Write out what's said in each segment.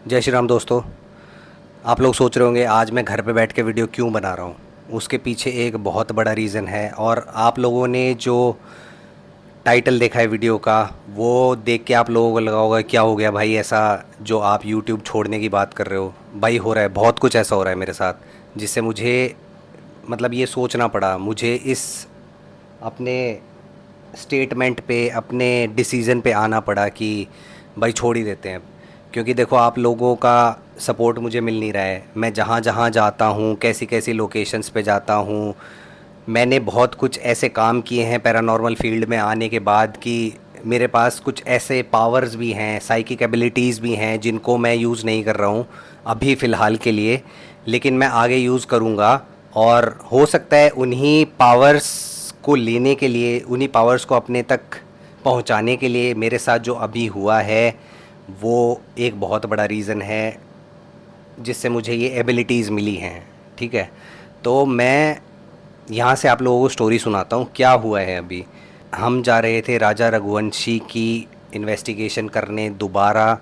जय श्री राम दोस्तों। आप लोग सोच रहे होंगे आज मैं घर पे बैठ के वीडियो क्यों बना रहा हूँ। उसके पीछे एक बहुत बड़ा रीज़न है और आप लोगों ने जो टाइटल देखा है वीडियो का वो देख के आप लोगों को लगा होगा क्या हो गया भाई, ऐसा जो आप यूट्यूब छोड़ने की बात कर रहे हो। भाई हो रहा है, बहुत कुछ ऐसा हो रहा है मेरे साथ जिससे मुझे मतलब ये सोचना पड़ा, मुझे इस अपने स्टेटमेंट पे, अपने डिसीज़न पे आना पड़ा कि भाई छोड़ ही देते हैं। क्योंकि देखो आप लोगों का सपोर्ट मुझे मिल नहीं रहा है। मैं जहाँ जहाँ जाता हूँ, कैसी कैसी लोकेशंस पे जाता हूँ, मैंने बहुत कुछ ऐसे काम किए हैं पैरानॉर्मल फील्ड में आने के बाद कि मेरे पास कुछ ऐसे पावर्स भी हैं, साइकिक एबिलिटीज़ भी हैं जिनको मैं यूज़ नहीं कर रहा हूँ अभी फ़िलहाल के लिए, लेकिन मैं आगे यूज़ करूँगा। और हो सकता है उन्हीं पावर्स को लेने के लिए, उन्हीं पावर्स को अपने तक पहुंचाने के लिए मेरे साथ जो अभी हुआ है वो एक बहुत बड़ा रीज़न है जिससे मुझे ये एबिलिटीज़ मिली हैं। ठीक है, तो मैं यहाँ से आप लोगों को स्टोरी सुनाता हूँ क्या हुआ है अभी। हम जा रहे थे राजा रघुवंशी की इन्वेस्टिगेशन करने दोबारा,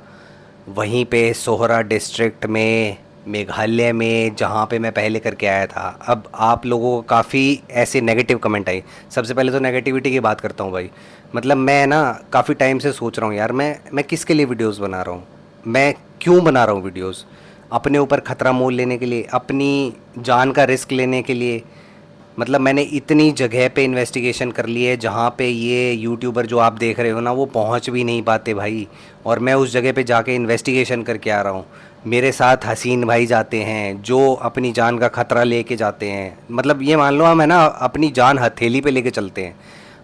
वहीं पे सोहरा डिस्ट्रिक्ट में, मेघालय में, जहाँ पे मैं पहले करके आया था। अब आप लोगों को काफ़ी ऐसे नेगेटिव कमेंट आई। सबसे पहले तो नेगेटिविटी की बात करता हूँ भाई। मतलब मैं ना काफ़ी टाइम से सोच रहा हूँ यार, मैं किसके लिए वीडियोस बना रहा हूँ, मैं क्यों बना रहा हूँ वीडियोस। अपने ऊपर ख़तरा मोल लेने के लिए, अपनी जान का रिस्क लेने के लिए। मतलब मैंने इतनी जगह पे इन्वेस्टिगेशन कर ली है जहाँ पे ये यूट्यूबर जो आप देख रहे हो ना वो पहुँच भी नहीं पाते भाई, और मैं उस जगह पे जाके इन्वेस्टिगेशन करके आ रहा हूँ। मेरे साथ हसीन भाई जाते हैं जो अपनी जान का खतरा लेके जाते हैं। मतलब ये मान लो हम है ना अपनी जान हथेली पे लेके चलते हैं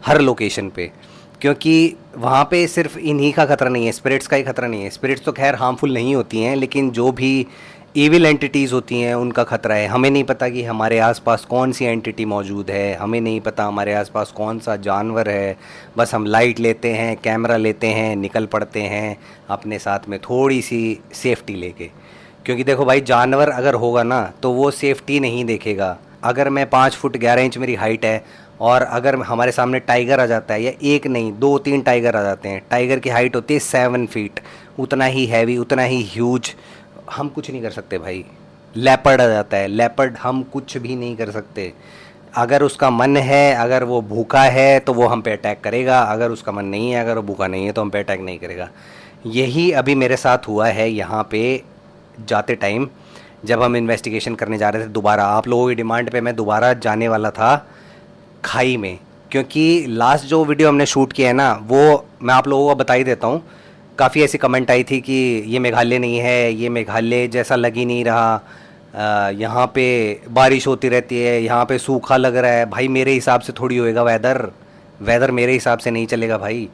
हर लोकेशन पे, क्योंकि वहाँ पे सिर्फ इन्हीं का खतरा नहीं है, स्पिरिट्स का ही खतरा नहीं है। स्पिरिट्स तो खैर हार्मफुल नहीं होती हैं, लेकिन जो भी इविल एंटिटीज़ होती हैं उनका खतरा है। हमें नहीं पता कि हमारे आसपास कौन सी एंटिटी मौजूद है, हमें नहीं पता हमारे आसपास कौन सा जानवर है। बस हम लाइट लेते हैं, कैमरा लेते हैं, निकल पड़ते हैं अपने साथ में थोड़ी सी सेफ्टी लेके। क्योंकि देखो भाई, जानवर अगर होगा ना तो वो सेफ्टी नहीं देखेगा। अगर मैं 5 फुट 11 इंच मेरी हाइट है और अगर हमारे सामने टाइगर आ जाता है, या एक नहीं 2-3 टाइगर आ जाते हैं, टाइगर की हाइट होती है 7 फीट, उतना ही हैवी, उतना ही ह्यूज, हम कुछ नहीं कर सकते भाई। लेपर्ड आ जाता है, लेपर्ड, हम कुछ भी नहीं कर सकते। अगर उसका मन है, अगर वो भूखा है तो वो हम पे अटैक करेगा, अगर उसका मन नहीं है, अगर वो भूखा नहीं है तो हम पे अटैक नहीं करेगा। यही अभी मेरे साथ हुआ है यहाँ पे जाते टाइम, जब हम इन्वेस्टिगेशन करने जा रहे थे दोबारा। आप लोगों की डिमांड पे मैं दोबारा जाने वाला था खाई में, क्योंकि लास्ट जो वीडियो हमने शूट किया है ना वो मैं आप लोगों को बता ही देता हूँ। काफ़ी ऐसी कमेंट आई थी कि ये मेघालय नहीं है, ये मेघालय जैसा लग ही नहीं रहा, यहाँ पे बारिश होती रहती है, यहाँ पे सूखा लग रहा है। भाई मेरे हिसाब से थोड़ी होएगा वेदर, वेदर मेरे हिसाब से नहीं चलेगा भाई।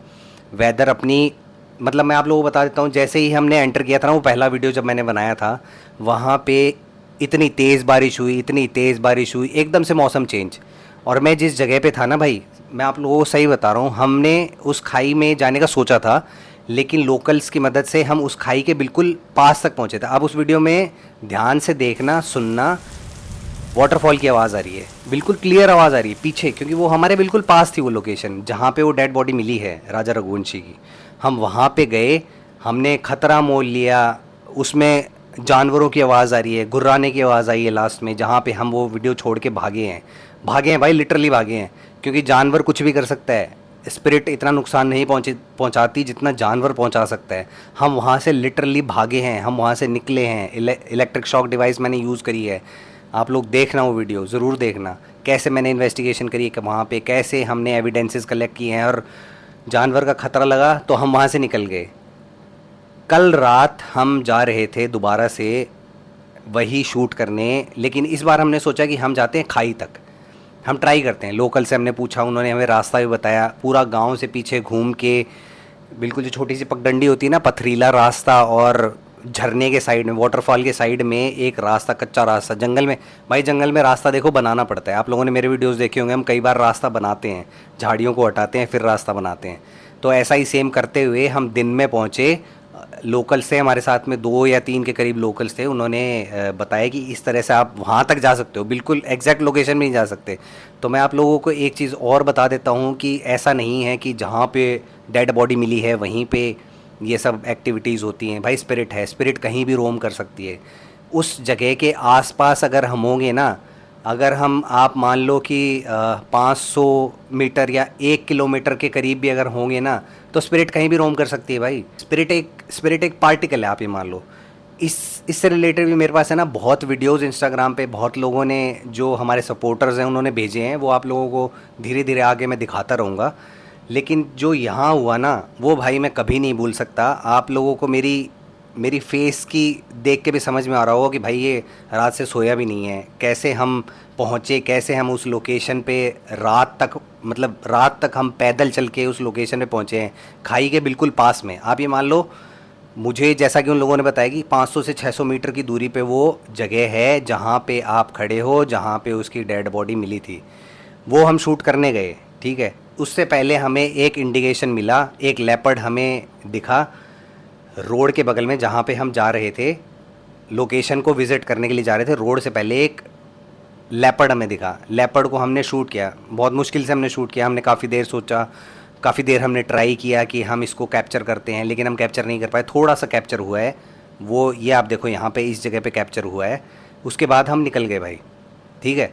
वेदर अपनी, मतलब मैं आप लोगों को बता देता हूँ, जैसे ही हमने एंटर किया था ना, वो पहला वीडियो जब मैंने बनाया था, वहाँ पे इतनी तेज़ बारिश हुई, इतनी तेज़ बारिश हुई, एकदम से मौसम चेंज। और मैं जिस जगह पे था ना भाई, मैं आप लोगों को सही बता रहा हूँ, हमने उस खाई में जाने का सोचा था, लेकिन लोकल्स की मदद से हम उस खाई के बिल्कुल पास तक पहुँचे थे। अब उस वीडियो में ध्यान से देखना, सुनना, वाटरफॉल की आवाज़ आ रही है, बिल्कुल क्लियर आवाज़ आ रही है पीछे, क्योंकि वो हमारे बिल्कुल पास थी वो लोकेशन जहाँ पे वो डेड बॉडी मिली है राजा रघुवंशी की। हम वहाँ पे गए, हमने खतरा मोल लिया। उसमें जानवरों की आवाज़ आ रही है, गुर्राने की आवाज़ आई है लास्ट में, जहाँ पे हम वो वीडियो छोड़ के भागे हैं। भागे हैं भाई, लिटरली भागे हैं, क्योंकि जानवर कुछ भी कर सकता है, स्पिरिट इतना नुकसान नहीं पहुंचाती जितना जानवर पहुंचा सकता है। हम वहाँ से लिटरली भागे हैं, हम वहाँ से निकले हैं। इलेक्ट्रिक शॉक डिवाइस मैंने यूज़ करी है। आप लोग देखना वो वीडियो, ज़रूर देखना कैसे मैंने इन्वेस्टिगेशन करी है वहाँ पे, कैसे हमने एविडेंसेस कलेक्ट किए हैं। और जानवर का खतरा लगा तो हम वहाँ से निकल गए। कल रात हम जा रहे थे दोबारा से वही शूट करने, लेकिन इस बार हमने सोचा कि हम जाते हैं खाई तक, हम ट्राई करते हैं। लोकल से हमने पूछा, उन्होंने हमें रास्ता भी बताया, पूरा गांव से पीछे घूम के, बिल्कुल जो छोटी सी पगडंडी होती है ना, पथरीला रास्ता, और झरने के साइड में, वाटरफॉल के साइड में एक रास्ता, कच्चा रास्ता जंगल में। भाई जंगल में रास्ता देखो बनाना पड़ता है, आप लोगों ने मेरे वीडियोस देखे होंगे, हम कई बार रास्ता बनाते हैं, झाड़ियों को हटाते हैं फिर रास्ता बनाते हैं। तो ऐसा ही सेम करते हुए हम दिन में पहुँचे। लोकल्स थे हमारे साथ में, 2 या 3 के करीब लोकल्स थे। उन्होंने बताया कि इस तरह से आप वहाँ तक जा सकते हो, बिल्कुल एग्जैक्ट लोकेशन में नहीं जा सकते। तो मैं आप लोगों को एक चीज़ और बता देता हूँ कि ऐसा नहीं है कि जहाँ पे डेड बॉडी मिली है वहीं पे ये सब एक्टिविटीज़ होती हैं। भाई स्पिरिट है, स्पिरिट कहीं भी रोम कर सकती है। उस जगह के आसपास अगर हम होंगे ना, अगर हम आप मान लो कि 500 मीटर या 1 किलोमीटर के करीब भी अगर होंगे ना, तो स्पिरिट कहीं भी रोम कर सकती है भाई। स्पिरिट एक पार्टिकल है, आप ये मान लो। इससे रिलेटेड भी मेरे पास है ना बहुत वीडियोस इंस्टाग्राम पे, बहुत लोगों ने जो हमारे सपोर्टर्स हैं उन्होंने भेजे हैं, वो आप लोगों को धीरे धीरे आगे मैं दिखाता रहूँगा। लेकिन जो यहाँ हुआ ना, वो भाई मैं कभी नहीं भूल सकता। आप लोगों को मेरी मेरी फेस की देख के भी समझ में आ रहा होगा कि भाई ये रात से सोया भी नहीं है। कैसे हम पहुँचे, कैसे हम उस लोकेशन पे रात तक, मतलब रात तक हम पैदल चल के उस लोकेशन पे पहुँचे हैं, खाई के बिल्कुल पास में। आप ये मान लो, मुझे जैसा कि उन लोगों ने बताया कि 500 से 600 मीटर की दूरी पे वो जगह है जहाँ पे आप खड़े हो, जहाँ पे उसकी डेड बॉडी मिली थी। वो हम शूट करने गए, ठीक है। उससे पहले हमें एक इंडिकेशन मिला, एक लेपर्ड हमें दिखा रोड के बगल में, जहाँ पे हम जा रहे थे लोकेशन को विज़िट करने के लिए जा रहे थे। रोड से पहले एक लेपर्ड हमें दिखा। लेपर्ड को हमने शूट किया, बहुत मुश्किल से हमने शूट किया। हमने काफ़ी देर सोचा, काफ़ी देर हमने ट्राई किया कि हम इसको कैप्चर करते हैं, लेकिन हम कैप्चर नहीं कर पाए। थोड़ा सा कैप्चर हुआ है वो, ये आप देखो यहाँ पे इस जगह पे कैप्चर हुआ है। उसके बाद हम निकल गए भाई, ठीक है।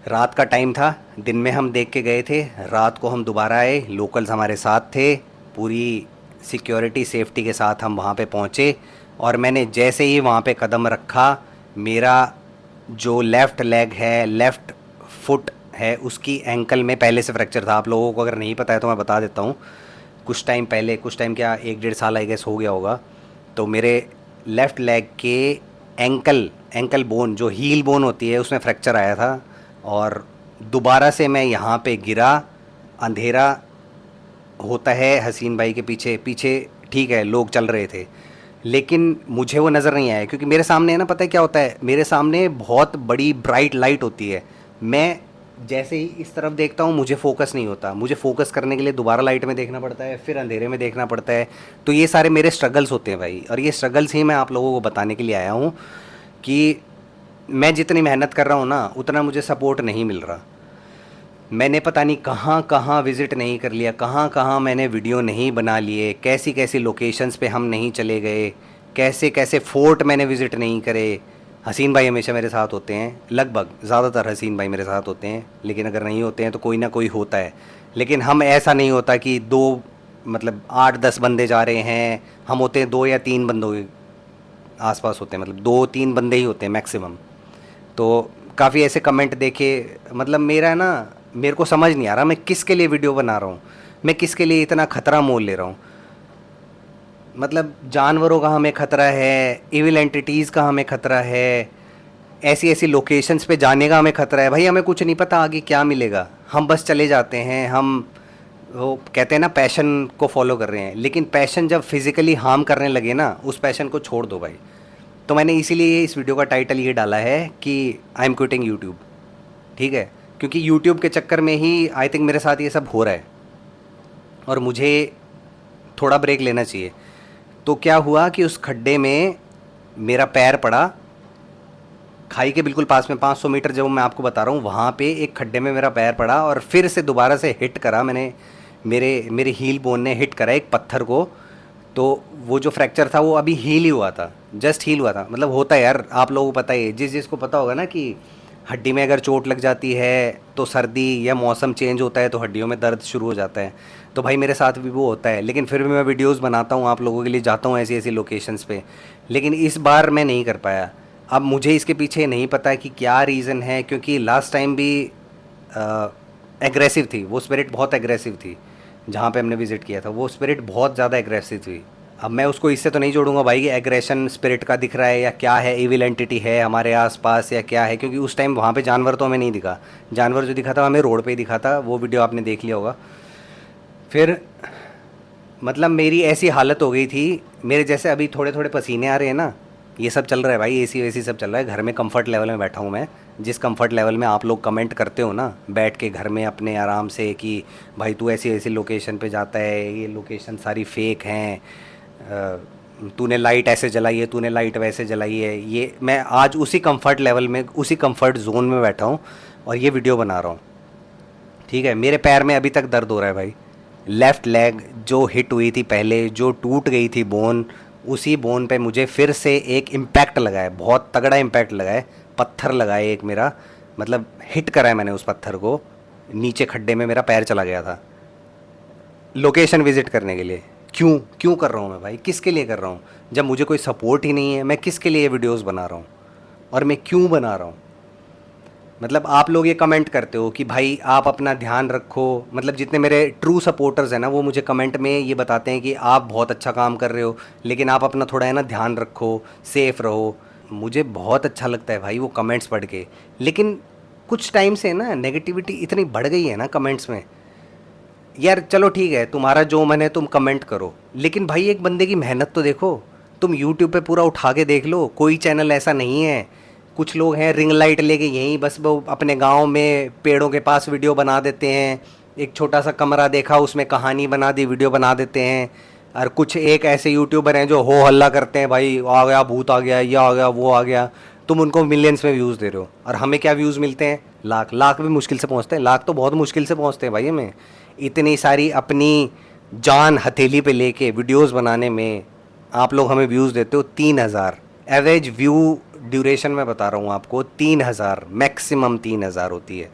रात का टाइम था, दिन में हम देख के गए थे, रात को हम दोबारा आए। लोकल्स हमारे साथ थे, पूरी सिक्योरिटी सेफ्टी के साथ हम वहाँ पे पहुँचे। और मैंने जैसे ही वहाँ पे कदम रखा, मेरा जो लेफ़्ट लेग है, लेफ़्ट फुट है, उसकी एंकल में पहले से फ्रैक्चर था। आप लोगों को अगर नहीं पता है तो मैं बता देता हूँ। कुछ टाइम पहले, कुछ टाइम क्या 1-1.5 साल आई गेस हो गया होगा, तो मेरे लेफ़्ट लेग के एंकल बोन, जो हील बोन होती है, उसमें फ्रैक्चर आया था। और दोबारा से मैं यहाँ पे गिरा। अंधेरा होता है हसीन भाई के पीछे पीछे, ठीक है, लोग चल रहे थे, लेकिन मुझे वो नज़र नहीं आया, क्योंकि मेरे सामने है ना, पता है क्या होता है, मेरे सामने बहुत बड़ी ब्राइट लाइट होती है। मैं जैसे ही इस तरफ देखता हूँ, मुझे फोकस नहीं होता। मुझे फोकस करने के लिए दोबारा लाइट में देखना पड़ता है, फिर अंधेरे में देखना पड़ता है। तो ये सारे मेरे स्ट्रगल्स होते हैं भाई, और ये स्ट्रगल्स ही मैं आप लोगों को बताने के लिए आया हूँ कि मैं जितनी मेहनत कर रहा हूँ ना, उतना मुझे सपोर्ट नहीं मिल रहा। मैंने पता नहीं कहाँ कहाँ विज़िट नहीं कर लिया, कहाँ कहाँ मैंने वीडियो नहीं बना लिए, कैसी कैसी लोकेशंस पे हम नहीं चले गए, कैसे कैसे फ़ोर्ट मैंने विज़िट नहीं करे। हसीन भाई हमेशा मेरे साथ होते हैं, लगभग ज़्यादातर हसीन भाई मेरे साथ होते हैं, लेकिन अगर नहीं होते हैं तो कोई ना कोई होता है। लेकिन हम ऐसा नहीं होता कि दो, मतलब 8-10 बंदे जा रहे हैं, हम होते हैं 2 या 3 बंदों के आसपास होते हैं, मतलब 2-3 बंदे ही होते हैं मैक्सिमम। तो काफ़ी ऐसे कमेंट देखे, मतलब मेरा ना, मेरे को समझ नहीं आ रहा मैं किसके लिए वीडियो बना रहा हूँ, मैं किसके लिए इतना ख़तरा मोल ले रहा हूँ। मतलब जानवरों का हमें ख़तरा है, इविल एंटिटीज़ का हमें ख़तरा है, ऐसी ऐसी लोकेशंस पे जाने का हमें ख़तरा है। भाई हमें कुछ नहीं पता आगे क्या मिलेगा, हम बस चले जाते हैं। हम, वो कहते हैं ना, पैशन को फॉलो कर रहे हैं, लेकिन पैशन जब फिज़िकली हार्म करने लगे ना, उस पैशन को छोड़ दो भाई। तो मैंने इसीलिए इस वीडियो का टाइटल ये डाला है कि आई एम क्विटिंग यूट्यूब, ठीक है। क्योंकि यूट्यूब के चक्कर में ही आई थिंक मेरे साथ ये सब हो रहा है, और मुझे थोड़ा ब्रेक लेना चाहिए। तो क्या हुआ कि उस खड्डे में मेरा पैर पड़ा, खाई के बिल्कुल पास में, 500 मीटर जब मैं आपको बता रहा हूँ, वहाँ पे एक खड्डे में मेरा पैर पड़ा, और फिर से दोबारा से हिट करा मैंने, मेरे हील बोन ने हिट करा एक पत्थर को। तो वो जो फ्रैक्चर था वो अभी हील ही हुआ था, जस्ट हील हुआ था। मतलब होता है यार, आप लोगों को पता है, जिसको पता होगा ना कि हड्डी में अगर चोट लग जाती है तो सर्दी या मौसम चेंज होता है तो हड्डियों में दर्द शुरू हो जाता है। तो भाई मेरे साथ भी वो होता है, लेकिन फिर भी मैं वीडियोस बनाता हूँ, आप लोगों के लिए जाता हूँ ऐसी ऐसी लोकेशंस पे। लेकिन इस बार मैं नहीं कर पाया। अब मुझे इसके पीछे नहीं पता कि क्या रीज़न है, क्योंकि लास्ट टाइम भी एग्रेसिव थी वो स्पिरिट, बहुत एग्रेसिव थी। जहाँ पे हमने विज़िट किया था वो स्पिरिट बहुत ज़्यादा एग्रेसिव थी। अब मैं उसको इससे तो नहीं जोड़ूंगा भाई कि एग्रेशन स्पिरिट का दिख रहा है या क्या है, इविल एंटिटी है हमारे आसपास या क्या है, क्योंकि उस टाइम वहाँ पे जानवर तो हमें नहीं दिखा। जानवर जो दिखा था हमें रोड पे ही दिखा था, वो वीडियो आपने देख लिया होगा। फिर मतलब मेरी ऐसी हालत हो गई थी, मेरे जैसे अभी थोड़े थोड़े पसीने आ रहे हैं ना, ये सब चल रहा है भाई, एसी वेसी सब चल रहा है। घर में कंफर्ट लेवल में बैठा हूँ मैं, जिस कंफर्ट लेवल में आप लोग कमेंट करते हो ना बैठ के घर में अपने आराम से कि भाई तू ऐसी ऐसी लोकेशन पे जाता है, ये लोकेशन सारी फेक हैं, तूने लाइट ऐसे जलाई है, तूने लाइट वैसे जलाई है, ये मैं आज उसी कंफर्ट लेवल में, उसी कंफर्ट जोन में बैठा हूँ और ये वीडियो बना रहा हूँ, ठीक है। मेरे पैर में अभी तक दर्द हो रहा है भाई, लेफ़्ट लेग जो हिट हुई थी पहले, जो टूट गई थी बोन, उसी बोन पे मुझे फिर से एक इम्पैक्ट लगा है, बहुत तगड़ा इम्पैक्ट लगा है। पत्थर लगा है एक मेरा, मतलब हिट करा है मैंने उस पत्थर को, नीचे खड्डे में मेरा पैर चला गया था लोकेशन विजिट करने के लिए। क्यों क्यों कर रहा हूँ मैं भाई, किसके लिए कर रहा हूँ? जब मुझे कोई सपोर्ट ही नहीं है, मैं किसके लिए वीडियोस बना रहा हूँ और मैं क्यों बना रहा हूँ? मतलब आप लोग ये कमेंट करते हो कि भाई आप अपना ध्यान रखो, मतलब जितने मेरे ट्रू सपोर्टर्स हैं ना, वो मुझे कमेंट में ये बताते हैं कि आप बहुत अच्छा काम कर रहे हो, लेकिन आप अपना थोड़ा है ना ध्यान रखो, सेफ़ रहो। मुझे बहुत अच्छा लगता है भाई वो कमेंट्स पढ़ के, लेकिन कुछ टाइम से ना नेगेटिविटी इतनी बढ़ गई है ना कमेंट्स में। यार चलो ठीक है, तुम्हारा जो मन है तुम कमेंट करो, लेकिन भाई एक बंदे की मेहनत तो देखो। तुम यूट्यूब पे पूरा उठा के देख लो, कोई चैनल ऐसा नहीं है। कुछ लोग हैं रिंग लाइट लेके यहीं बस वो अपने गांव में पेड़ों के पास वीडियो बना देते हैं, एक छोटा सा कमरा देखा उसमें कहानी बना दी, वीडियो बना देते हैं। और कुछ एक ऐसे यूट्यूबर हैं जो हो हल्ला करते हैं, भाई आ गया भूत, आ गया ये आ गया वो आ गया। तुम उनको मिलियंस में व्यूज़ दे रहे हो, और हमें क्या व्यूज़ मिलते हैं? लाख। लाख भी मुश्किल से पहुंचते हैं, लाख तो बहुत मुश्किल से पहुंचते हैं भाई हमें। इतनी सारी अपनी जान हथेली पे लेके वीडियोस बनाने में आप लोग हमें व्यूज़ देते हो 3,000। एवरेज व्यू ड्यूरेशन मैं बता रहा हूँ आपको, 3,000 मैक्सिमम 3,000 होती है,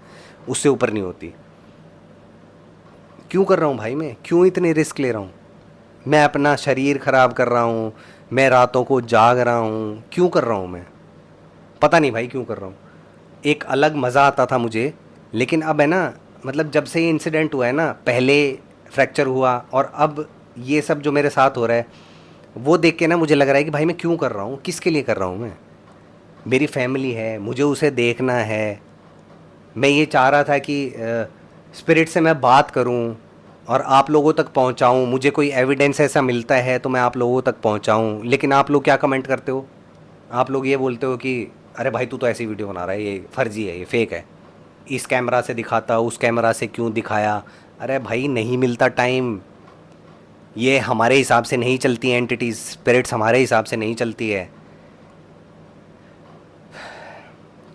उससे ऊपर नहीं होती। क्यों कर रहा हूँ भाई मैं, क्यों इतने रिस्क ले रहा हूँ? मैं अपना शरीर ख़राब कर रहा हूँ, मैं रातों को जाग रहा हूँ, क्यों कर रहा हूँ मैं? पता नहीं भाई क्यों कर रहा हूँ। एक अलग मज़ा आता था मुझे, लेकिन अब है ना, मतलब जब से ये इंसिडेंट हुआ है ना, पहले फ्रैक्चर हुआ और अब ये सब जो मेरे साथ हो रहा है, वो देख के ना मुझे लग रहा है कि भाई मैं क्यों कर रहा हूँ, किसके लिए कर रहा हूँ मैं? मेरी फैमिली है, मुझे उसे देखना है। मैं ये चाह रहा था कि स्पिरिट से मैं बात करूं और आप लोगों तक पहुंचाऊं, मुझे कोई एविडेंस ऐसा मिलता है तो मैं आप लोगों तक पहुंचाऊं। लेकिन आप लोग क्या कमेंट करते हो? आप लोग ये बोलते हो कि अरे भाई तू तो ऐसी वीडियो बना रहा है, ये फर्जी है, ये फेक है, इस कैमरा से दिखाता, उस कैमरा से क्यों दिखाया? अरे भाई नहीं मिलता टाइम, ये हमारे हिसाब से नहीं चलती है एंटिटीज, स्पिरिट्स हमारे हिसाब से नहीं चलती है।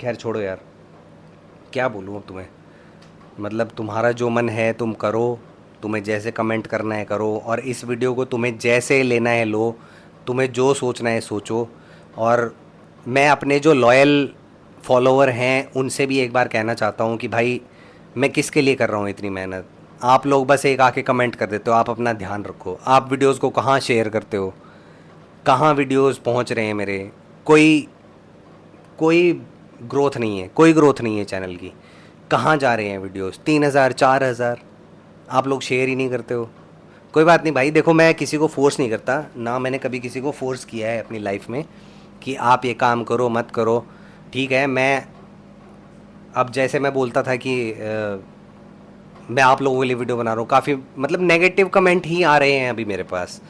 खैर छोड़ो यार, क्या बोलूँ अब तुम्हें। मतलब तुम्हारा जो मन है तुम करो, तुम्हें जैसे कमेंट करना है करो, और इस वीडियो को तुम्हें जैसे लेना है लो, तुम्हें जो सोचना है सोचो। और मैं अपने जो लॉयल फॉलोवर हैं उनसे भी एक बार कहना चाहता हूँ कि भाई मैं किसके लिए कर रहा हूँ इतनी मेहनत? आप लोग बस एक आके कमेंट कर देते हो, आप अपना ध्यान रखो। आप वीडियोस को कहाँ शेयर करते हो, कहाँ वीडियोस पहुँच रहे हैं मेरे? कोई कोई ग्रोथ नहीं है, कोई ग्रोथ नहीं है चैनल की। कहाँ जा रहे हैं वीडियोस? 3,000 4,000, आप लोग शेयर ही नहीं करते हो। कोई बात नहीं भाई, देखो मैं किसी को फोर्स नहीं करता ना, मैंने कभी किसी को फोर्स किया है अपनी लाइफ में कि आप ये काम करो मत करो। ठीक है, मैं अब जैसे मैं बोलता था कि मैं आप लोगों के लिए वीडियो बना रहा हूँ, काफ़ी मतलब नेगेटिव कमेंट ही आ रहे हैं अभी मेरे पास।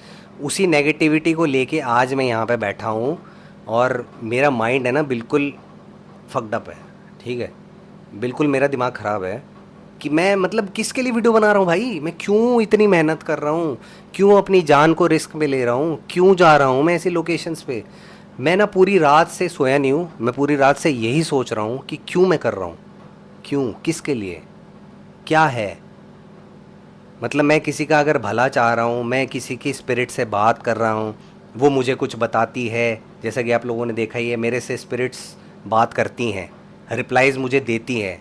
उसी नेगेटिविटी को लेके आज मैं यहाँ पे बैठा हूँ, और मेरा माइंड है ना बिल्कुल फक्ड अप है। ठीक है, बिल्कुल मेरा दिमाग ख़राब है कि मैं मतलब किसके लिए वीडियो बना रहा हूँ भाई, मैं क्यों इतनी मेहनत कर रहा हूँ, क्यों अपनी जान को रिस्क में ले रहा हूँ, क्यों जा रहा हूँ मैं ऐसी लोकेशंस पे? मैं ना पूरी रात से सोया नहीं हूँ, मैं पूरी रात से यही सोच रहा हूँ कि क्यों मैं कर रहा हूँ, क्यों, किसके लिए, क्या है? मतलब मैं किसी का अगर भला चाह रहा हूँ, मैं किसी की स्पिरिट से बात कर रहा हूँ, वो मुझे कुछ बताती है, जैसा कि आप लोगों ने देखा ही है, मेरे से स्पिरिट्स बात करती हैं, रिप्लाइज़ मुझे देती हैं।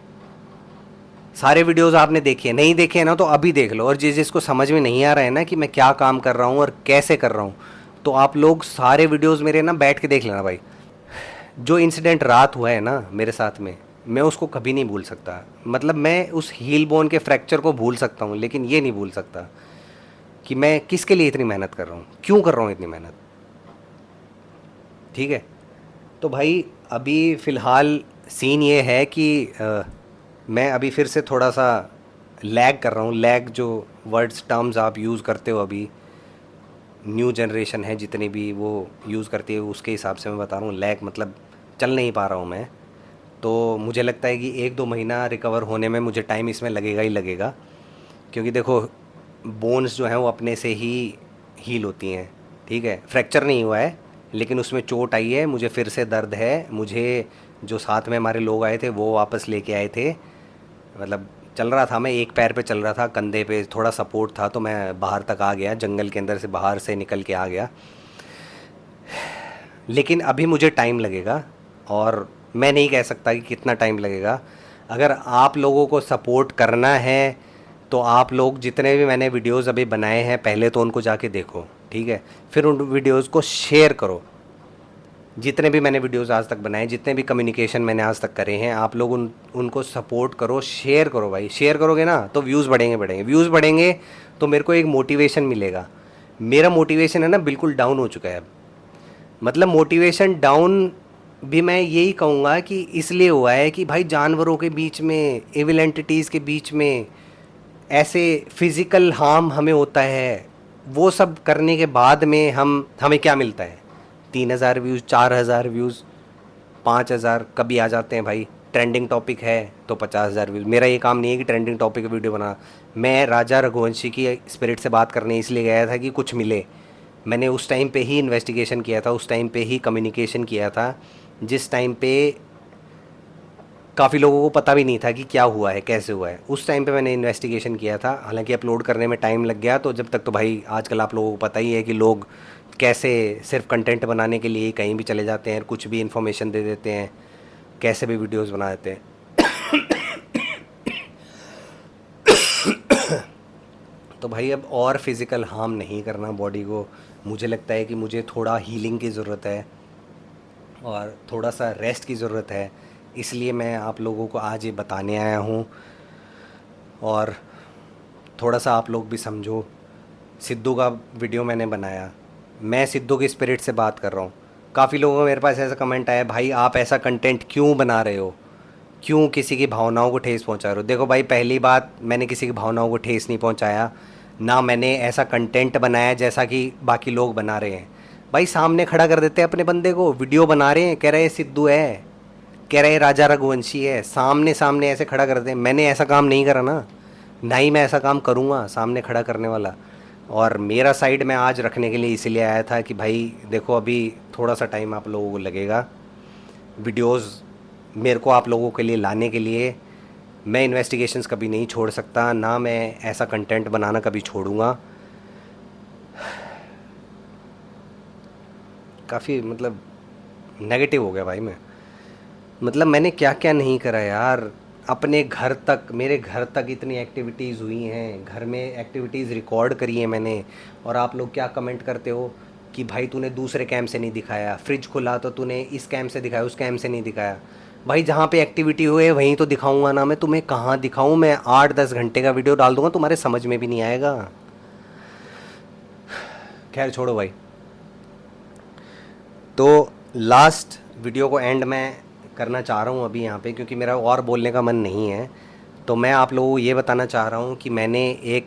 सारे वीडियोस आपने देखे, नहीं देखे हैं ना तो अभी देख लो। और जिसको समझ में नहीं आ रहा है ना कि मैं क्या काम कर रहा हूँ और कैसे कर रहा हूँ, तो आप लोग सारे वीडियोस मेरे ना बैठ के देख लेना भाई। जो इंसिडेंट रात हुआ है ना मेरे साथ में, मैं उसको कभी नहीं भूल सकता। मतलब मैं उस हील बोन के फ्रैक्चर को भूल सकता हूँ, लेकिन ये नहीं भूल सकता कि मैं किसके लिए इतनी मेहनत कर रहा हूँ, क्यों कर रहा हूँ इतनी मेहनत। ठीक है, तो भाई अभी फ़िलहाल सीन ये है कि मैं अभी फिर से थोड़ा सा लैग कर रहा हूँ। लैग जो वर्ड्स टर्म्स आप यूज़ करते हो अभी, न्यू जनरेशन है जितनी भी वो यूज़ करती है, उसके हिसाब से मैं बता रहा हूँ। लैग मतलब चल नहीं पा रहा हूँ मैं, तो मुझे लगता है कि 1-2 महीना रिकवर होने में मुझे टाइम इसमें लगेगा ही लगेगा। क्योंकि देखो बोन्स जो हैं वो अपने से ही हील होती हैं। ठीक है, फ्रैक्चर नहीं हुआ है, लेकिन उसमें चोट आई है, मुझे फिर से दर्द है। मुझे जो साथ में हमारे लोग आए थे वो वापस लेके आए थे, मतलब चल रहा था, मैं एक पैर पे चल रहा था, कंधे पे थोड़ा सपोर्ट था, तो मैं बाहर तक आ गया, जंगल के अंदर से बाहर से निकल के आ गया। लेकिन अभी मुझे टाइम लगेगा, और मैं नहीं कह सकता कि कितना टाइम लगेगा। अगर आप लोगों को सपोर्ट करना है तो आप लोग जितने भी मैंने वीडियोस अभी बनाए हैं पहले तो उनको जाके देखो, ठीक है? फिर उन वीडियोस को शेयर करो। जितने भी मैंने वीडियोस आज तक बनाए, जितने भी कम्युनिकेशन मैंने आज तक करे हैं, आप लोग उनको सपोर्ट करो, शेयर करो भाई। शेयर करोगे ना तो व्यूज़ बढ़ेंगे, व्यूज़ बढ़ेंगे तो मेरे को एक मोटिवेशन मिलेगा। मेरा मोटिवेशन है ना बिल्कुल डाउन हो चुका है अब। मतलब मोटिवेशन डाउन भी मैं यही कहूँगा कि इसलिए हुआ है कि भाई जानवरों के बीच में, एविल एंटिटीज़ के बीच में ऐसे फिज़िकल हार्म हमें होता है, वो सब करने के बाद में हमें क्या मिलता है? 3,000 व्यूज़, 4,000 व्यूज़, 5,000 कभी आ जाते हैं भाई। ट्रेंडिंग टॉपिक है तो 50,000 व्यूज़। मेरा ये काम नहीं है कि ट्रेंडिंग टॉपिक का वीडियो बना। मैं राजा रघुवंशी की स्पिरिट से बात करने इसलिए गया था कि कुछ मिले। मैंने उस टाइम पे ही इन्वेस्टिगेशन किया था, उस टाइम पे ही कम्युनिकेशन किया था, जिस टाइम पे काफ़ी लोगों को पता भी नहीं था कि क्या हुआ है, कैसे हुआ है। उस टाइम पे मैंने इन्वेस्टिगेशन किया था, हालांकि अपलोड करने में टाइम लग गया। तो जब तक तो भाई आजकल आप लोगों को पता ही है कि लोग कैसे सिर्फ कंटेंट बनाने के लिए कहीं भी चले जाते हैं, कुछ भी इन्फॉर्मेशन दे देते हैं, कैसे भी वीडियोस बना देते हैं। तो भाई अब और फिज़िकल हार्म नहीं करना बॉडी को। मुझे लगता है कि मुझे थोड़ा हीलिंग की ज़रूरत है और थोड़ा सा रेस्ट की ज़रूरत है, इसलिए मैं आप लोगों को आज ये बताने आया हूँ। और थोड़ा सा आप लोग भी समझो। सिद्धू का वीडियो मैंने बनाया, मैं सिद्धू की स्पिरिट से बात कर रहा हूँ। काफ़ी लोगों का मेरे पास ऐसा कमेंट आया, भाई आप ऐसा कंटेंट क्यों बना रहे हो, क्यों किसी की भावनाओं को ठेस पहुंचा रहे हो? देखो भाई, पहली बात, मैंने किसी की भावनाओं को ठेस नहीं पहुंचाया, ना मैंने ऐसा कंटेंट बनाया जैसा कि बाकी लोग बना रहे हैं। भाई सामने खड़ा कर देते हैं अपने बंदे को, वीडियो बना रहे हैं, कह रहे हैं सिद्धू है, कह रहे हैं राजा रघुवंशी है, सामने सामने ऐसे खड़ा कर दें। मैंने ऐसा काम नहीं करा ना ही मैं ऐसा काम करूँगा सामने खड़ा करने वाला। और मेरा साइड मैं आज रखने के लिए इसीलिए आया था कि भाई देखो, अभी थोड़ा सा टाइम आप लोगों को लगेगा वीडियोस मेरे को आप लोगों के लिए लाने के लिए। मैं इन्वेस्टिगेशंस कभी नहीं छोड़ सकता, ना मैं ऐसा कंटेंट बनाना कभी छोड़ूंगा। काफ़ी मतलब नेगेटिव हो गया भाई मैं। मतलब मैंने क्या क्या नहीं करा यार। अपने घर तक, मेरे घर तक इतनी एक्टिविटीज़ हुई हैं, घर में एक्टिविटीज़ रिकॉर्ड करी है मैंने, और आप लोग क्या कमेंट करते हो कि भाई तूने दूसरे कैम से नहीं दिखाया, फ्रिज खुला तो तूने इस कैम से दिखाया, उस कैम से नहीं दिखाया। भाई जहाँ पे एक्टिविटी हुए वहीं तो दिखाऊंगा ना, मैं तुम्हें कहाँ दिखाऊं? मैं 8-10 घंटे का वीडियो डाल दूंगा, तुम्हारे समझ में भी नहीं आएगा। खैर छोड़ो भाई। तो लास्ट वीडियो को एंड मैं करना चाह रहा हूँ अभी यहाँ पे, क्योंकि मेरा और बोलने का मन नहीं है। तो मैं आप लोगों को ये बताना चाह रहा हूँ कि मैंने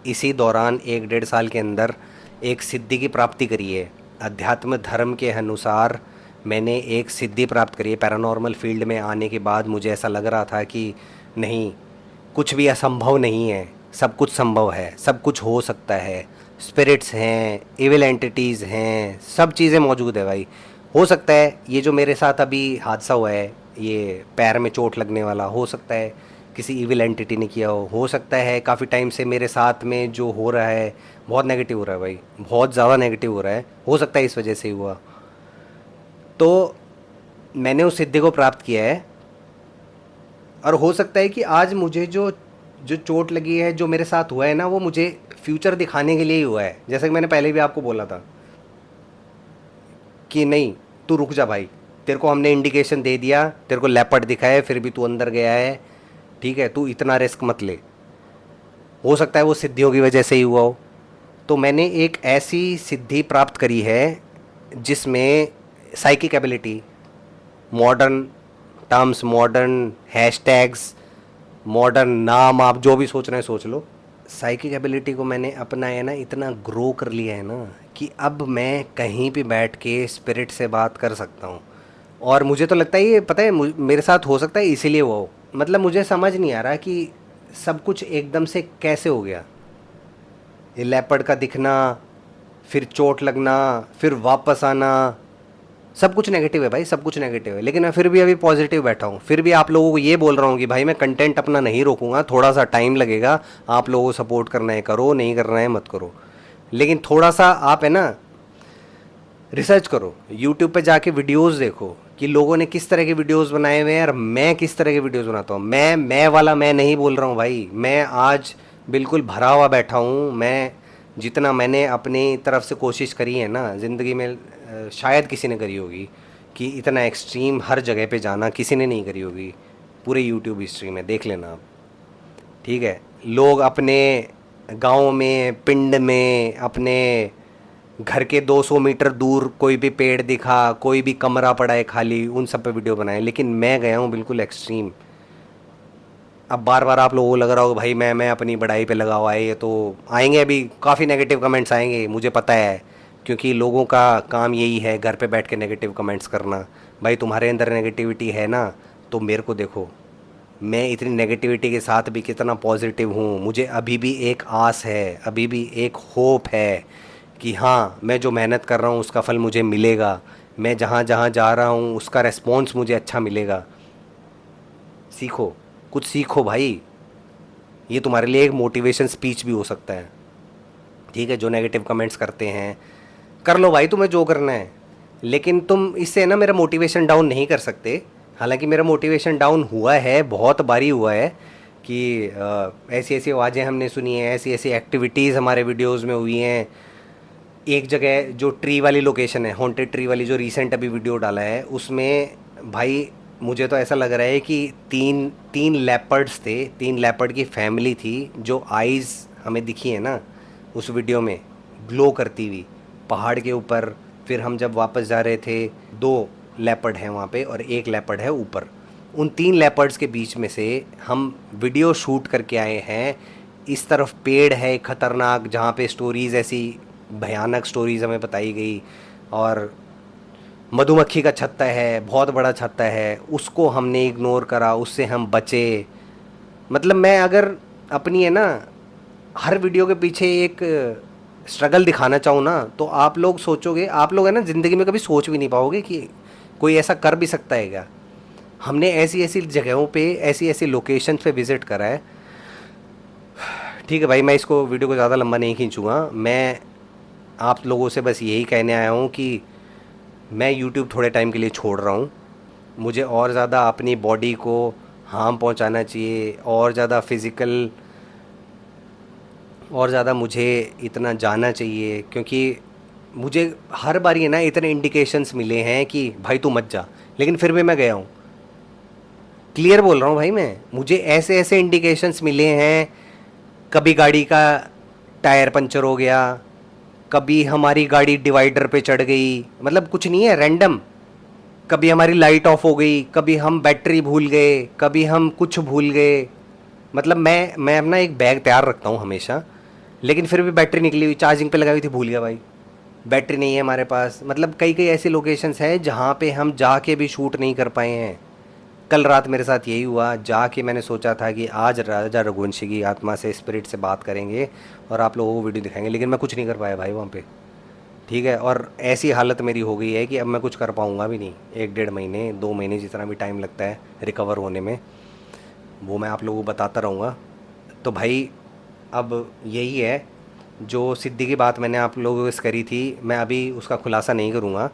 इसी दौरान 1-1.5 साल के अंदर एक सिद्धि की प्राप्ति करी है। अध्यात्म धर्म के अनुसार मैंने एक सिद्धि प्राप्त करी है। पैरानॉर्मल फील्ड में आने के बाद मुझे ऐसा लग रहा था कि नहीं, कुछ भी असंभव नहीं है, सब कुछ संभव है, सब कुछ हो सकता है। स्पिरिट्स हैं, इविल एंटिटीज़ हैं, सब चीज़ें मौजूद है भाई। हो सकता है ये जो मेरे साथ अभी हादसा हुआ है, ये पैर में चोट लगने वाला, हो सकता है किसी इविल एंटिटी ने किया हो सकता है काफ़ी टाइम से मेरे साथ में जो हो रहा है बहुत नेगेटिव हो रहा है भाई, बहुत ज़्यादा नेगेटिव हो सकता है इस वजह से ही हुआ। तो मैंने उस सिद्धि को प्राप्त किया है, और हो सकता है कि आज मुझे जो जो चोट लगी है, जो मेरे साथ हुआ है ना, वो मुझे फ्यूचर दिखाने के लिए ही हुआ है। जैसे कि मैंने पहले भी आपको बोला था कि नहीं, तू रुक जा भाई, तेरे को हमने इंडिकेशन दे दिया, तेरे को लेपर्ड दिखा है, फिर भी तू अंदर गया है, ठीक है, तू इतना रिस्क मत ले। हो सकता है वो सिद्धियों की वजह से ही हुआ हो। तो मैंने एक ऐसी सिद्धि प्राप्त करी है जिसमें psychic ability, modern terms, modern hashtags, modern नाम, आप जो भी सोच रहे हैं सोच लो। साइकिक एबिलिटी को मैंने अपना है ना इतना ग्रो कर लिया है ना कि अब मैं कहीं भी बैठ के स्पिरिट से बात कर सकता हूँ। और मुझे तो लगता है ये, पता है, मेरे साथ हो सकता है इसीलिए वो हो। मतलब मुझे समझ नहीं आ रहा कि सब कुछ एकदम से कैसे हो गया। ये लेपर्ड का दिखना, फिर चोट लगना, फिर वापस आना, सब कुछ नेगेटिव है भाई, सब कुछ नेगेटिव है, लेकिन मैं फिर भी अभी पॉजिटिव बैठा हूँ। फिर भी आप लोगों को ये बोल रहा हूँ कि भाई मैं कंटेंट अपना नहीं रोकूंगा, थोड़ा सा टाइम लगेगा, आप लोगों को सपोर्ट करना है करो, नहीं करना है मत करो, लेकिन थोड़ा सा आप है ना रिसर्च करो, यूट्यूब पे जाके वीडियोस देखो कि लोगों ने किस तरह के वीडियोस बनाए हुए हैं और मैं किस तरह के वीडियोस बनाता हूँ। मैं वाला मैं नहीं बोल रहा हूँ भाई, मैं आज बिल्कुल भरा हुआ बैठा हूँ। मैं जितना मैंने अपनी तरफ से कोशिश करी है ना ज़िंदगी में, शायद किसी ने करी होगी कि इतना एक्सट्रीम हर जगह पे जाना किसी ने नहीं करी होगी पूरे यूट्यूब हिस्ट्री में, देख लेना आप। ठीक है, लोग अपने गांव में, पिंड में, अपने घर के 200 मीटर दूर कोई भी पेड़ दिखा, कोई भी कमरा पड़ा है खाली, उन सब पे वीडियो बनाए, लेकिन मैं गया हूँ बिल्कुल एक्सट्रीम। अब बार बार आप लोगों को लग रहा होगा भाई मैं अपनी बड़ाई पे लगा हुआ है, ये तो आएंगे अभी काफ़ी नेगेटिव कमेंट्स आएंगे, मुझे पता है, क्योंकि लोगों का काम यही है घर पे बैठ के नेगेटिव कमेंट्स करना। भाई तुम्हारे अंदर नेगेटिविटी है ना, तो मेरे को देखो, मैं इतनी नेगेटिविटी के साथ भी कितना पॉजिटिव हूँ। मुझे अभी भी एक आस है, अभी भी एक होप है कि हाँ मैं जो मेहनत कर रहा हूँ उसका फल मुझे मिलेगा, मैं जहाँ जहाँ जा रहा हूँ उसका रेस्पॉन्स मुझे अच्छा मिलेगा। सीखो, कुछ सीखो भाई, ये तुम्हारे लिए एक मोटिवेशन स्पीच भी हो सकता है। ठीक है, जो नेगेटिव कमेंट्स करते हैं कर लो भाई, तुम्हें जो करना है, लेकिन तुम इससे ना मेरा मोटिवेशन डाउन नहीं कर सकते। हालांकि मेरा मोटिवेशन डाउन हुआ है, बहुत बारी हुआ है कि ऐसी ऐसी आवाज़ें हमने सुनी हैं, ऐसी ऐसी एक्टिविटीज़ हमारे वीडियोस में हुई हैं। एक जगह जो ट्री वाली लोकेशन है, हॉन्टेड ट्री वाली, जो रीसेंट अभी वीडियो डाला है उसमें, भाई मुझे तो ऐसा लग रहा है कि तीन तीन लेपर्ड्स थे, तीन लेपर्ड की फैमिली थी। जो आइज़ हमें दिखी है ना उस वीडियो में ग्लो करती हुई पहाड़ के ऊपर, फिर हम जब वापस जा रहे थे, दो लेपर्ड हैं वहाँ पे और एक लेपर्ड है ऊपर, उन तीन लेपर्ड्स के बीच में से हम वीडियो शूट करके आए हैं। इस तरफ पेड़ है खतरनाक, जहाँ पे स्टोरीज़ ऐसी भयानक स्टोरीज़ हमें बताई गई, और मधुमक्खी का छत्ता है, बहुत बड़ा छत्ता है, उसको हमने इग्नोर करा, उससे हम बचे। मतलब मैं अगर अपनी है ना हर वीडियो के पीछे एक स्ट्रगल दिखाना चाहूँ ना, तो आप लोग सोचोगे, आप लोग है ना ज़िंदगी में कभी सोच भी नहीं पाओगे कि कोई ऐसा कर भी सकता है क्या। हमने ऐसी ऐसी जगहों पे, ऐसी ऐसी लोकेशन पे विज़िट करा है। ठीक है भाई, मैं इसको वीडियो को ज़्यादा लंबा नहीं खींचूँगा। मैं आप लोगों से बस यही कहने आया हूँ कि मैं यूट्यूब थोड़े टाइम के लिए छोड़ रहा हूँ। मुझे और ज़्यादा अपनी बॉडी को हार्म पहुँचाना चाहिए, और ज़्यादा फिज़िकल, और ज़्यादा मुझे इतना जाना चाहिए, क्योंकि मुझे हर बार ये ना इतने इंडिकेशंस मिले हैं कि भाई तू मत जा, लेकिन फिर भी मैं गया हूँ। क्लियर बोल रहा हूँ भाई, मैं मुझे ऐसे ऐसे इंडिकेशंस मिले हैं, कभी गाड़ी का टायर पंचर हो गया, कभी हमारी गाड़ी डिवाइडर पे चढ़ गई, मतलब कुछ नहीं है, रैंडम। कभी हमारी लाइट ऑफ हो गई, कभी हम बैटरी भूल गए, कभी हम कुछ भूल गए। मतलब मैं अपना एक बैग तैयार रखता हूँ हमेशा, लेकिन फिर भी बैटरी निकली हुई, चार्जिंग पे लगाई हुई थी, भूल गया भाई, बैटरी नहीं है हमारे पास। मतलब कई कई ऐसी लोकेशंस हैं जहाँ पे हम जाके भी शूट नहीं कर पाए हैं। कल रात मेरे साथ यही हुआ, जाके मैंने सोचा था कि आज राजा रघुवंशी की आत्मा से, स्पिरिट से बात करेंगे और आप लोगों को वीडियो दिखाएंगे, लेकिन मैं कुछ नहीं कर पाया भाई वहाँ पे। ठीक है, और ऐसी हालत मेरी हो गई है कि अब मैं कुछ कर पाऊँगा भी नहीं, 1 डेढ़ महीने 2 महीने जितना भी टाइम लगता है रिकवर होने में, वो मैं आप लोगों को बताता रहूँगा। तो भाई अब यही है, जो सिद्धि की बात मैंने आप लोगों से करी थी, मैं अभी उसका खुलासा नहीं करूँगा,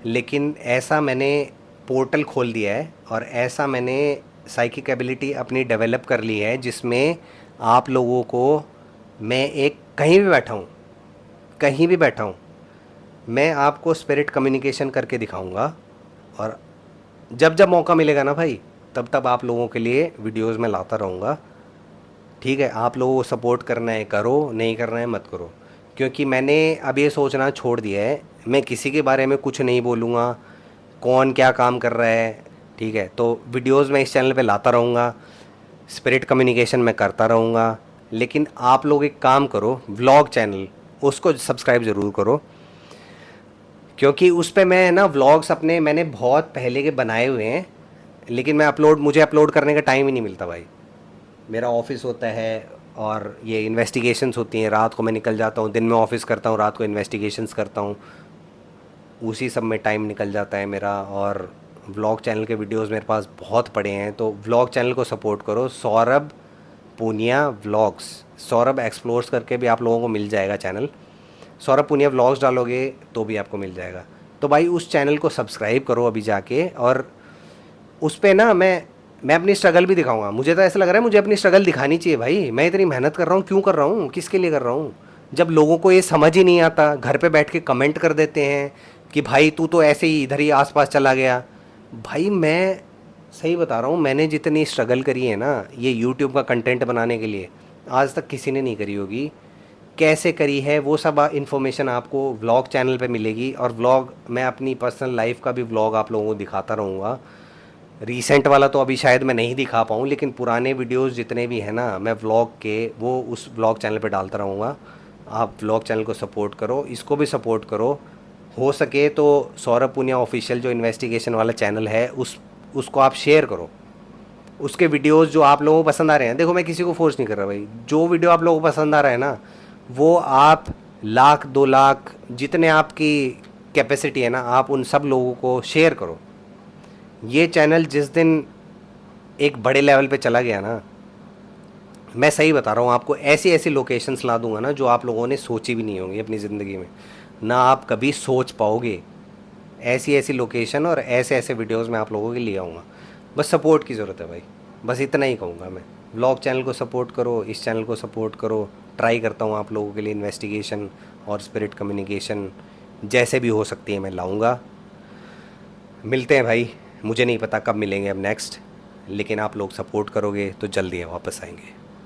लेकिन ऐसा मैंने पोर्टल खोल दिया है और ऐसा मैंने साइकिक एबिलिटी अपनी डेवलप कर ली है, जिसमें आप लोगों को मैं एक कहीं भी बैठा हूँ, कहीं भी बैठा हूँ, मैं आपको स्पिरिट कम्युनिकेशन करके दिखाऊंगा। और जब जब मौका मिलेगा ना भाई, तब तब आप लोगों के लिए वीडियोस में लाता रहूँगा। ठीक है, आप लोगों को सपोर्ट करना है करो, नहीं करना है मत करो, क्योंकि मैंने अब ये सोचना छोड़ दिया है, मैं किसी के बारे में कुछ नहीं बोलूँगा, कौन क्या काम कर रहा है। ठीक है, तो वीडियोस मैं इस चैनल पे लाता रहूँगा, स्पिरिट कम्युनिकेशन मैं करता रहूँगा, लेकिन आप लोग एक काम करो, व्लॉग चैनल उसको सब्सक्राइब ज़रूर करो, क्योंकि उस पे मैं ना व्लॉग्स अपने मैंने बहुत पहले के बनाए हुए हैं, लेकिन मुझे अपलोड करने का टाइम ही नहीं मिलता भाई। मेरा ऑफिस होता है और ये इन्वेस्टिगेशंस होती हैं, रात को मैं निकल जाता हूँ, दिन में ऑफिस करता हूँ, रात को इन्वेस्टिगेशंस करता हूँ, उसी सब में टाइम निकल जाता है मेरा। और व्लॉग चैनल के वीडियोस मेरे पास बहुत पड़े हैं, तो व्लॉग चैनल को सपोर्ट करो, सौरभ पूनिया व्लॉग्स, सौरभ एक्सप्लोर्स करके भी आप लोगों को मिल जाएगा चैनल। सौरभ पूनिया व्लॉग्स डालोगे तो भी आपको मिल जाएगा। तो भाई उस चैनल को सब्सक्राइब करो अभी जाके, और उस पे ना मैं अपनी स्ट्रगल भी दिखाऊंगा। मुझे तो ऐसा लग रहा है मुझे अपनी स्ट्रगल दिखानी चाहिए भाई। मैं इतनी मेहनत कर रहा हूँ, क्यों कर रहा हूँ, किसके लिए कर रहा हूँ? जब लोगों को ये समझ ही नहीं आता, घर पे बैठ के कमेंट कर देते हैं कि भाई तू तो ऐसे ही इधर ही आसपास चला गया। भाई मैं सही बता रहा हूँ, मैंने जितनी स्ट्रगल करी है ना ये यूट्यूब का कंटेंट बनाने के लिए, आज तक किसी ने नहीं करी होगी। कैसे करी है वो सब इन्फॉर्मेशन आपको व्लॉग चैनल पे मिलेगी। और व्लॉग मैं अपनी पर्सनल लाइफ का भी व्लॉग आप लोगों को दिखाता रहूँगा। रीसेंट वाला तो अभी शायद मैं नहीं दिखा पाऊँ, लेकिन पुराने वीडियोस जितने भी हैं ना मैं व्लॉग के, वो उस व्लॉग चैनल पे डालता रहूँगा। आप व्लॉग चैनल को सपोर्ट करो, इसको भी सपोर्ट करो। हो सके तो सौरभ पुनिया ऑफिशियल जो इन्वेस्टिगेशन वाला चैनल है उसको आप शेयर करो। उसके वीडियोस जो आप लोगों को पसंद आ रहे हैं, देखो मैं किसी को फोर्स नहीं कर रहा भाई, जो वीडियो आप लोगों को पसंद आ रहा है ना वो आप 1,00,000 2,00,000 जितने आपकी कैपेसिटी है ना आप उन सब लोगों को शेयर करो। ये चैनल जिस दिन एक बड़े लेवल पे चला गया ना, मैं सही बता रहा हूँ आपको, ऐसी ऐसी लोकेशंस ला दूंगा ना जो आप लोगों ने सोची भी नहीं होंगी अपनी ज़िंदगी में, ना आप कभी सोच पाओगे। ऐसी ऐसी लोकेशन और ऐसे ऐसे वीडियोस मैं आप लोगों के लिए आऊँगा। बस सपोर्ट की ज़रूरत है भाई, बस इतना ही कहूँगा मैं। व्लॉग चैनल को सपोर्ट करो, इस चैनल को सपोर्ट करो। ट्राई करता हूँ आप लोगों के लिए इन्वेस्टिगेशन और स्पिरिट कम्युनिकेशन जैसे भी हो सकती है मैं लाऊँगा। मिलते हैं भाई, मुझे नहीं पता कब मिलेंगे अब नेक्स्ट, लेकिन आप लोग सपोर्ट करोगे तो जल्दी वापस आएंगे।